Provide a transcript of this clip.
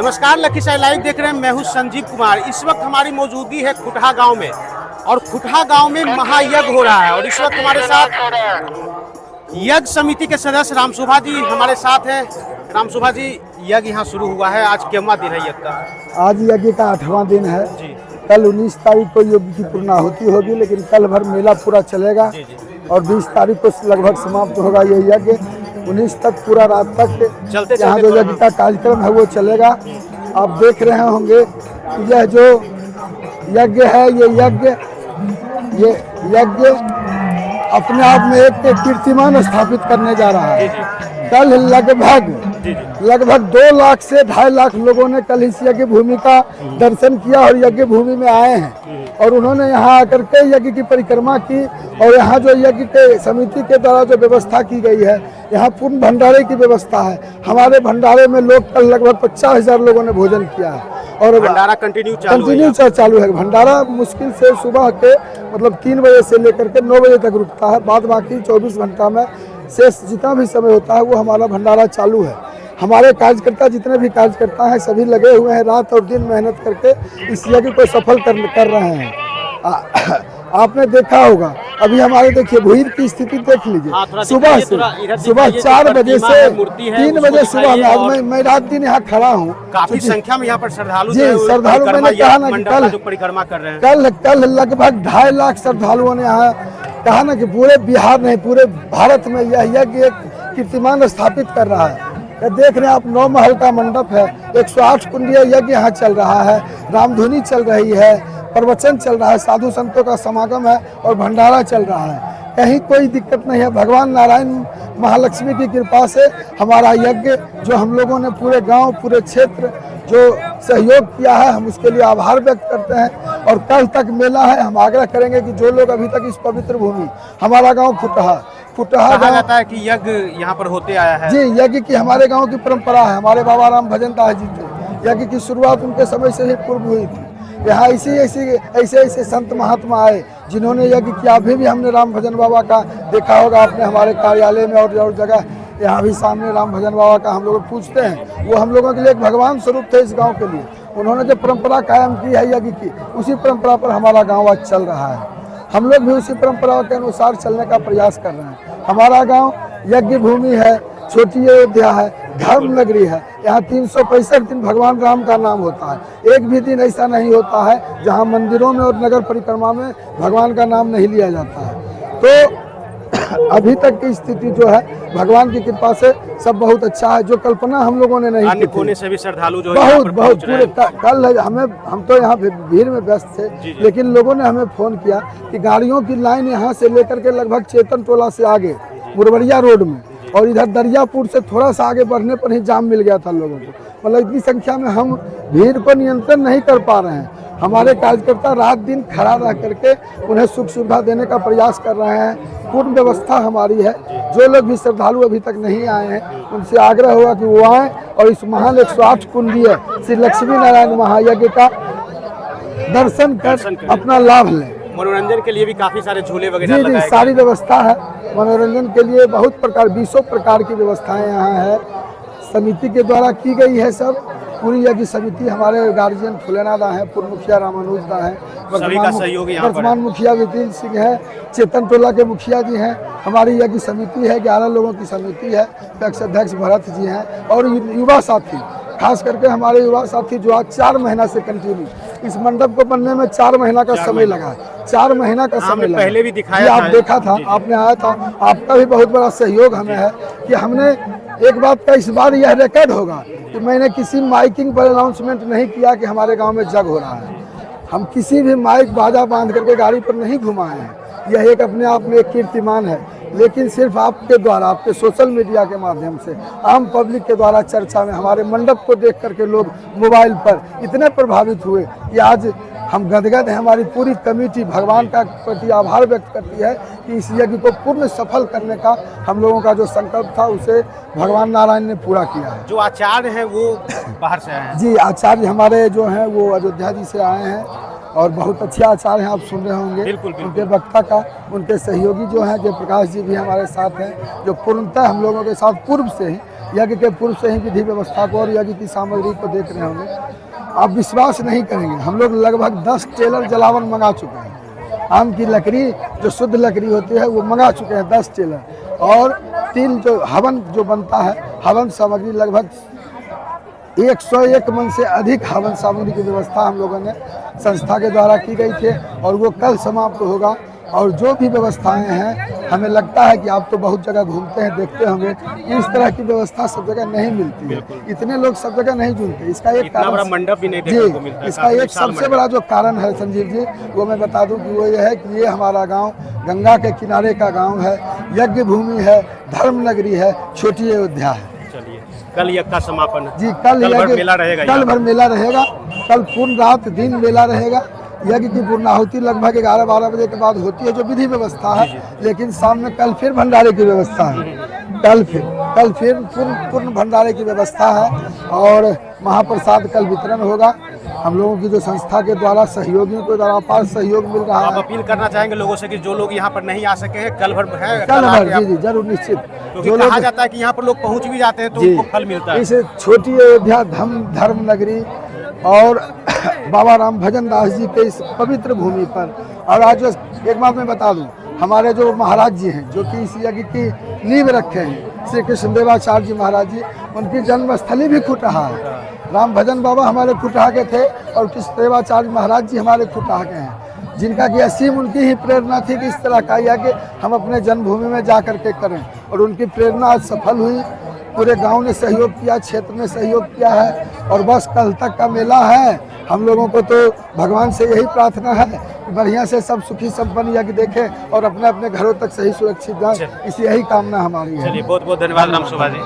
नमस्कार, लखीसराय लाइव देख रहे हैं। मैं हूं संजीव कुमार। इस वक्त हमारी मौजूदगी है खुटहा गांव में और खुटहा गांव में महायज्ञ हो रहा है और इस वक्त हमारे साथ यज्ञ समिति के सदस्य रामशोभा जी हमारे साथ हैं। रामशोभा जी, यज्ञ यहाँ शुरू हुआ है, आज कितना दिन है यज्ञ का? आज यज्ञ का 8वां दिन है जी। कल 19 तारीख को यज्ञ की पूर्णाहुति होगी, लेकिन कल भर मेला पूरा चलेगा और 20 तारीख को लगभग समाप्त होगा ये यज्ञ। 19 तक पूरा रात तक यहाँ जो यज्ञ का कार्यक्रम है वो चलेगा। आप देख रहे होंगे कि यह जो यज्ञ है ये यज्ञ अपने आप में एक कीर्तिमान स्थापित करने जा रहा है। कल लगभग 2 लाख से 2.5 लाख लोगों ने कल इस यज्ञ भूमि का दर्शन किया और यज्ञ भूमि में आए हैं और उन्होंने यहाँ आकर के यज्ञ की परिक्रमा की। और यहाँ जो यज्ञ के समिति के द्वारा जो व्यवस्था की गई है, यहाँ पूर्ण भंडारे की व्यवस्था है। हमारे भंडारे में लोग कल लगभग 50,000 लोगों ने भोजन किया है और भंडारा कंटिन्यू चालू है। भंडारा मुश्किल से सुबह के मतलब 3 बजे से लेकर के 9 बजे तक रुकता है। बाद बाकी 24 घंटा में शेष जितना भी समय होता है वो हमारा भंडारा चालू है। हमारे कार्यकर्ता जितने भी कार्यकर्ता हैं सभी लगे हुए हैं, रात और दिन मेहनत करके इस यज्ञ को सफल कर रहे हैं। आपने देखा होगा अभी हमारे देखिए भीड़ की स्थिति देख लीजिए। सुबह 4 बजे से 3 बजे सुबह में आज मैं रात दिन यहाँ खड़ा हूँ। काफी संख्या में यहाँ पर श्रद्धालु श्रद्धालु मैंने कहा ना कि कल परिक्रमा कर रहे हैं। कल लगभग 2.5 लाख श्रद्धालुओं ने यहाँ कहा ना कि पूरे बिहार नहीं पूरे भारत में यह यज्ञ एक कीर्तिमान स्थापित कर रहा है। देख रहे हैं आप 9 महल का मंडप है, 108 कुंडीय यज्ञ यहाँ चल रहा है, रामधुनी चल रही है, प्रवचन चल रहा है, साधु संतों का समागम है और भंडारा चल रहा है। कहीं कोई दिक्कत नहीं है। भगवान नारायण महालक्ष्मी की कृपा से हमारा यज्ञ जो हम लोगों ने पूरे गांव पूरे क्षेत्र जो सहयोग किया है हम उसके लिए आभार व्यक्त करते हैं। और कल तक मेला है। हम आग्रह करेंगे कि जो लोग अभी तक इस पवित्र भूमि हमारा गाँव खुटहा कहा जाता है कि यज्ञ यहाँ पर होते आया है। जी, यज्ञ की हमारे गांव की परंपरा है। हमारे बाबा राम भजन दास जी थे, यज्ञ की शुरुआत उनके समय से ही पूर्व हुई थी। यहाँ ऐसे संत महात्मा आए जिन्होंने यज्ञ किया। अभी भी हमने राम भजन बाबा का देखा होगा आपने हमारे कार्यालय में और जगह यहाँ भी सामने राम भजन बाबा का हम लोग पूछते हैं। वो हम लोगों के लिए एक भगवान स्वरूप थे इस गाँव के लिए। उन्होंने जो परंपरा कायम की है यज्ञ की, उसी परंपरा पर हमारा गाँव आज चल रहा है। हम लोग भी उसी परंपरा के अनुसार चलने का प्रयास कर रहे हैं। हमारा गांव यज्ञ भूमि है, छोटी अयोध्या है, धर्म नगरी है। यहाँ 365 दिन भगवान राम का नाम होता है। एक भी दिन ऐसा नहीं होता है जहाँ मंदिरों में और नगर परिक्रमा में भगवान का नाम नहीं लिया जाता है। तो अभी तक की स्थिति जो है भगवान की कृपा से सब बहुत अच्छा है। जो कल्पना हम लोगों ने नहीं की कोने से भी श्रद्धालु जो बहुत पूरे कल हम तो यहाँ भीड़ में व्यस्त थे, लेकिन लोगों ने हमें फोन किया कि गाड़ियों की लाइन यहाँ से लेकर के लगभग चेतन टोला से आगे मुरवरिया रोड में और इधर दरियापुर से थोड़ा सा आगे बढ़ने पर ही जाम मिल गया था लोगों को। मतलब इतनी संख्या में हम भीड़ को नियंत्रण नहीं कर पा रहे हैं। हमारे कार्यकर्ता रात दिन खड़ा रह करके उन्हें सुख सुविधा देने का प्रयास कर रहे हैं। पूर्ण व्यवस्था हमारी है। जो लोग भी श्रद्धालु अभी तक नहीं आए हैं उनसे आग्रह होगा कि वो आएँ और इस महान 108 कुंडीय श्री लक्ष्मी नारायण महायज्ञ का दर्शन कर अपना लाभ लें। मनोरंजन के लिए भी काफी सारे झूले वगैरह जी सारी व्यवस्था है। मनोरंजन के लिए बहुत प्रकार 20 प्रकार की व्यवस्थाएं यहाँ है। समिति के द्वारा की गई है। सब पूरी यज्ञ समिति हमारे गार्जियन फुलेनादा है, पूर्व मुखिया रामानुज दा है, वर्तमान मुखिया विपिन सिंह है, चेतन टोला के मुखिया जी हैं। हमारी यज्ञ समिति है, 11 लोगों की समिति है। अध्यक्ष भरत जी हैं और युवा साथी, खास करके हमारे युवा साथी जो आज 4 महीना से कंटिन्यू इस मंडप को बनने में 4 महीना का समय लगा। 4 महीना का समय लगा। पहले भी दिखाया आप देखा था, आपने आया था, आपका भी बहुत बड़ा सहयोग हमें है कि हमने एक बात का इस बार यह रिकॉर्ड होगा कि मैंने किसी माइकिंग पर अनाउंसमेंट नहीं किया कि हमारे गांव में जग हो रहा है। हम किसी भी माइक बाजा बांध करके गाड़ी पर नहीं घुमाए हैं। यह एक अपने आप में एक कीर्तिमान है। लेकिन सिर्फ आपके द्वारा, आपके सोशल मीडिया के माध्यम से, आम पब्लिक के द्वारा चर्चा में हमारे मंडप को देख करके लोग मोबाइल पर इतने प्रभावित हुए कि आज हम गदगद हैं। हमारी पूरी कमेटी भगवान का प्रति आभार व्यक्त करती है कि इस यज्ञ को पूर्ण सफल करने का हम लोगों का जो संकल्प था उसे भगवान नारायण ने पूरा किया है। जो आचार्य हैं वो बाहर से आए हैं? जी, आचार्य हमारे जो हैं वो अयोध्या जी से आए हैं और बहुत अच्छे आचार्य हैं। आप सुन रहे होंगे बिल्कुल। उनके वक्ता का। उनके सहयोगी जो हैं जयप्रकाश जी भी हमारे साथ हैं, जो पूर्णतः हम लोगों के साथ पूर्व से ही यज्ञ के पूर्व से ही विधि व्यवस्था को और यज्ञ की सामग्री को देख रहे होंगे। आप विश्वास नहीं करेंगे, हम लोग लगभग 10 टेलर जलावन मंगा चुके हैं। आम की लकड़ी जो शुद्ध लकड़ी होती है वो मंगा चुके हैं 10 टेलर, और 3 जो हवन जो बनता है, हवन सामग्री लगभग 101 मन से अधिक हवन सामग्री की व्यवस्था हम लोगों ने संस्था के द्वारा की गई थी, और वो कल समाप्त होगा। और जो भी व्यवस्थाएं हैं, हमें लगता है कि आप तो बहुत जगह घूमते हैं, देखते होंगे, इस तरह की व्यवस्था सब जगह नहीं मिलती है। इतने लोग सब जगह नहीं जुड़ते। इसका एक इतना बड़ा मंडप भी नहीं देखने को मिलता है। इसका एक सबसे बड़ा जो कारण है संजीव जी, वो मैं बता दूं कि वो ये है कि ये हमारा गांव गंगा के किनारे का गांव है, यज्ञ भूमि है, धर्म नगरी है, छोटी अयोध्या है। चलिए, कल यज्ञ का समापन जी, कल भर मेला रहेगा। कल भर मेला रहेगा। कल पूर्ण रात दिन मेला रहेगा। यज्ञ की पूर्णाहुति लगभग 11-12 बजे के बाद होती है, जो विधि व्यवस्था है। लेकिन शाम में कल फिर भंडारे की व्यवस्था है। कल फिर पूर्ण भंडारे की व्यवस्था है, और महाप्रसाद कल वितरण होगा। हम लोगों की जो संस्था के द्वारा सहयोगियों के द्वारा अपार सहयोग मिल रहा है। आप अपील करना चाहेंगे लोगों से कि जो लोग यहाँ पर नहीं आ सके हैं, कल भर है, कल भर जी जरूर निश्चित। क्योंकि कहा जाता है कि यहाँ पर लोग पहुँच भी जाते हैं तो उनको फल मिलता है। इस छोटी अयोध्या धर्म नगरी और बाबा राम भजन दास जी के इस पवित्र भूमि पर, और आज एक बात मैं बता दूं, हमारे जो महाराज जी हैं, जो कि इस यज्ञ की नींव रखे हैं, श्री कृष्णदेवाचार्य जी महाराज जी, उनकी जन्मस्थली भी कुटहा है। राम भजन बाबा हमारे कुटहा के थे, और कृष्णदेवाचार्य महाराज जी हमारे कुटहा के हैं, जिनका कि असीम उनकी ही प्रेरणा थी कि इस तरह का यज्ञ हम अपने जन्मभूमि में जा करके करें, और उनकी प्रेरणा आज सफल हुई। पूरे गांव ने सहयोग किया, क्षेत्र में सहयोग किया है, और बस कल तक का मेला है। हम लोगों को तो भगवान से यही प्रार्थना है कि बढ़िया से सब सुखी संपन्न यज्ञ देखें और अपने अपने घरों तक सही सुरक्षित जाएं। इसी यही कामना हमारी है। चलिए, बहुत बहुत धन्यवाद राम शोभा जी।